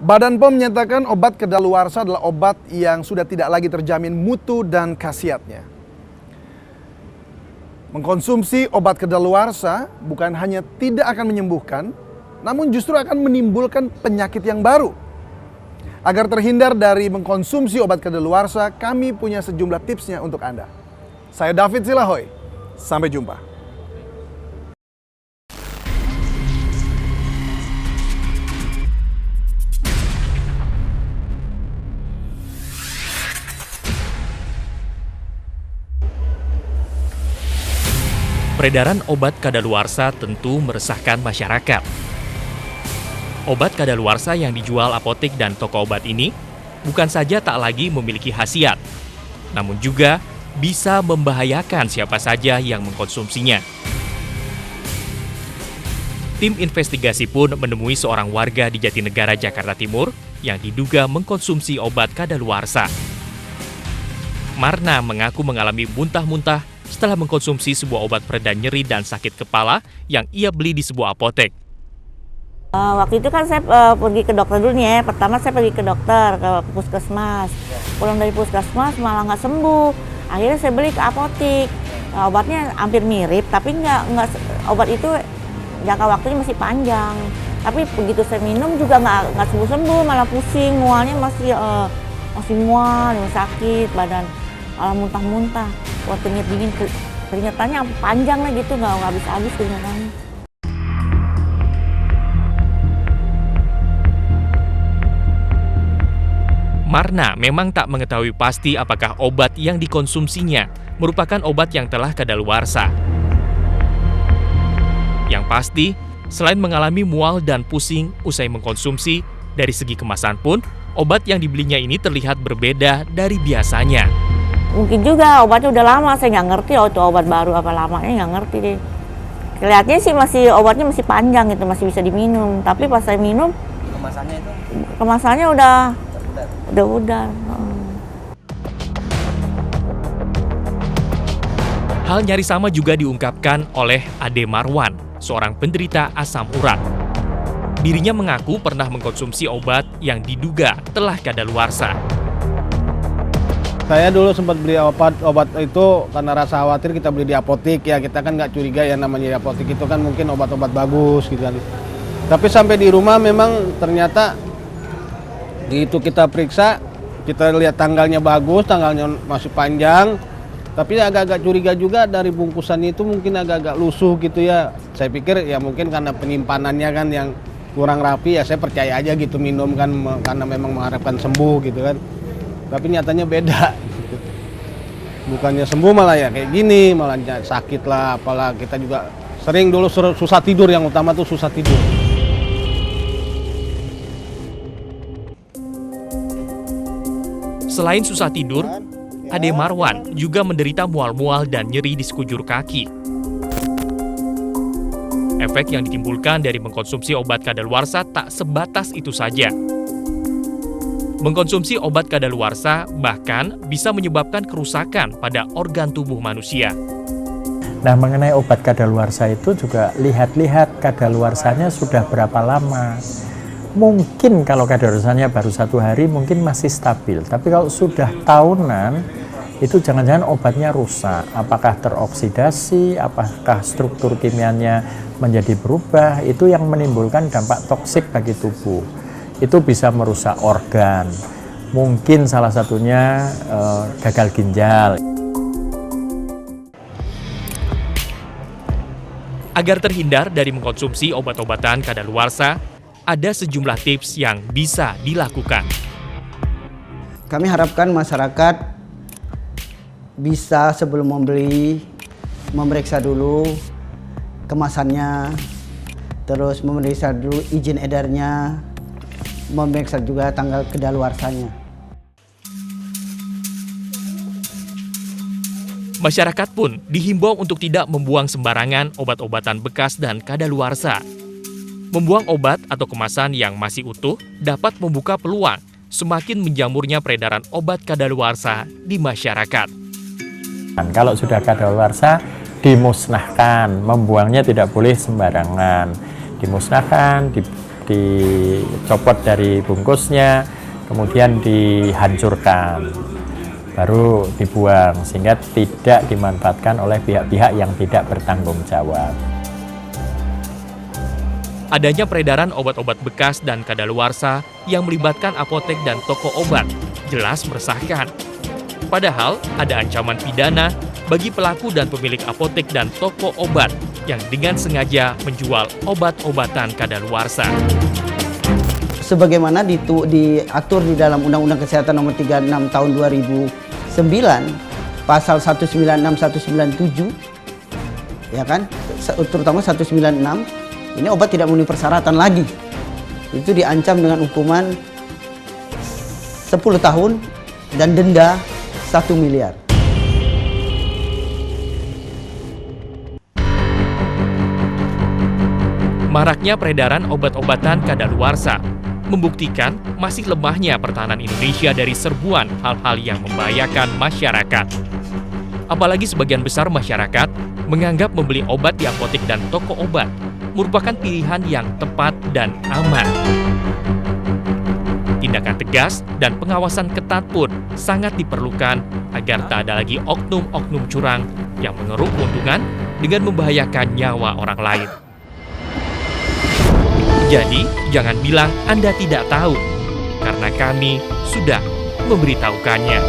Badan POM menyatakan obat kadaluarsa adalah obat yang sudah tidak lagi terjamin mutu dan khasiatnya. Mengkonsumsi obat kadaluarsa bukan hanya tidak akan menyembuhkan, namun justru akan menimbulkan penyakit yang baru. Agar terhindar dari mengkonsumsi obat kadaluarsa, kami punya sejumlah tipsnya untuk Anda. Saya David Silahoy, sampai jumpa. Peredaran obat kadaluarsa tentu meresahkan masyarakat. Obat kadaluarsa yang dijual apotek dan toko obat ini bukan saja tak lagi memiliki khasiat, namun juga bisa membahayakan siapa saja yang mengkonsumsinya. Tim investigasi pun menemui seorang warga di Jatinegara, Jakarta Timur yang diduga mengkonsumsi obat kadaluarsa. Marna mengaku mengalami muntah-muntah setelah mengkonsumsi sebuah obat pereda nyeri dan sakit kepala yang ia beli di sebuah apotek. Waktu itu kan saya pergi ke dokter dulu nih ya. Pertama saya pergi ke dokter, ke puskesmas. Pulang dari puskesmas malah nggak sembuh. Akhirnya saya beli ke apotek. Obatnya hampir mirip, tapi nggak obat itu jangka waktunya masih panjang. Tapi begitu saya minum juga nggak sembuh-sembuh, malah pusing, mualnya masih mual, sakit badan, malah muntah-muntah. Waktu dingin keringetannya panjang lah gitu, nggak habis-habis keringetannya. Marna memang tak mengetahui pasti apakah obat yang dikonsumsinya merupakan obat yang telah kadaluarsa. Yang pasti, selain mengalami mual dan pusing usai mengkonsumsi, dari segi kemasan pun, obat yang dibelinya ini terlihat berbeda dari biasanya. Mungkin juga obatnya udah lama, saya nggak ngerti itu obat baru apa lamanya, nggak ngerti deh. Kelihatannya sih obatnya masih panjang gitu, masih bisa diminum. Tapi pas saya minum, kemasannya udah. Hal nyaris sama juga diungkapkan oleh Ade Marwan, seorang penderita asam urat. Dirinya mengaku pernah mengkonsumsi obat yang diduga telah kadaluarsa. Saya dulu sempat beli obat itu karena rasa khawatir, kita beli di apotek ya, kita kan nggak curiga ya, namanya di apotek itu kan mungkin obat-obat bagus gitu kan. Tapi sampai di rumah memang ternyata itu kita periksa, kita lihat tanggalnya bagus, tanggalnya masih panjang, tapi agak-agak curiga juga dari bungkusannya itu mungkin agak-agak lusuh gitu ya. Saya pikir ya mungkin karena penyimpanannya kan yang kurang rapi ya, saya percaya aja gitu minum kan karena memang mengharapkan sembuh gitu kan. Tapi nyatanya beda. Bukannya sembuh malah ya kayak gini, malah sakit lah, apalah. Kita juga sering dulu susah tidur, yang utama tuh susah tidur. Selain susah tidur, Ade Marwan juga menderita mual-mual dan nyeri di sekujur kaki. Efek yang ditimbulkan dari mengkonsumsi obat kadaluarsa tak sebatas itu saja. Mengkonsumsi obat kadaluarsa bahkan bisa menyebabkan kerusakan pada organ tubuh manusia. Nah, mengenai obat kadaluarsa itu juga lihat-lihat kadaluarsanya sudah berapa lama. Mungkin kalau kadaluarsanya baru 1 hari mungkin masih stabil, tapi kalau sudah tahunan itu jangan-jangan obatnya rusak. Apakah teroksidasi, apakah struktur kimianya menjadi berubah, itu yang menimbulkan dampak toksik bagi tubuh. Itu bisa merusak organ, mungkin salah satunya gagal ginjal. Agar terhindar dari mengkonsumsi obat-obatan kadaluarsa, ada sejumlah tips yang bisa dilakukan. Kami harapkan masyarakat bisa sebelum membeli, memeriksa dulu kemasannya, terus memeriksa dulu izin edarnya, memeriksa juga tanggal kadaluarsanya. Masyarakat pun dihimbau untuk tidak membuang sembarangan obat-obatan bekas dan kadaluarsa. Membuang obat atau kemasan yang masih utuh dapat membuka peluang semakin menjamurnya peredaran obat kadaluarsa di masyarakat. Kalau sudah kadaluarsa, dimusnahkan, membuangnya tidak boleh sembarangan. Dimusnahkan, dicopot dari bungkusnya, kemudian dihancurkan, baru dibuang, sehingga tidak dimanfaatkan oleh pihak-pihak yang tidak bertanggung jawab. Adanya peredaran obat-obat bekas dan kadaluarsa yang melibatkan apotek dan toko obat jelas meresahkan. Padahal ada ancaman pidana bagi pelaku dan pemilik apotek dan toko obat yang dengan sengaja menjual obat-obatan kadaluarsa. Sebagaimana diatur di dalam Undang-Undang Kesehatan Nomor 36 Tahun 2009, pasal 196 197, ya kan, terutama 196, ini obat tidak memenuhi persyaratan lagi. Itu diancam dengan hukuman 10 tahun dan denda 1 miliar. Maraknya peredaran obat-obatan kadaluarsa membuktikan masih lemahnya pertahanan Indonesia dari serbuan hal-hal yang membahayakan masyarakat. Apalagi sebagian besar masyarakat menganggap membeli obat di apotek dan toko obat merupakan pilihan yang tepat dan aman. Tindakan tegas dan pengawasan ketat pun sangat diperlukan agar tak ada lagi oknum-oknum curang yang mengeruk keuntungan dengan membahayakan nyawa orang lain. Jadi, jangan bilang Anda tidak tahu, karena kami sudah memberitahukannya.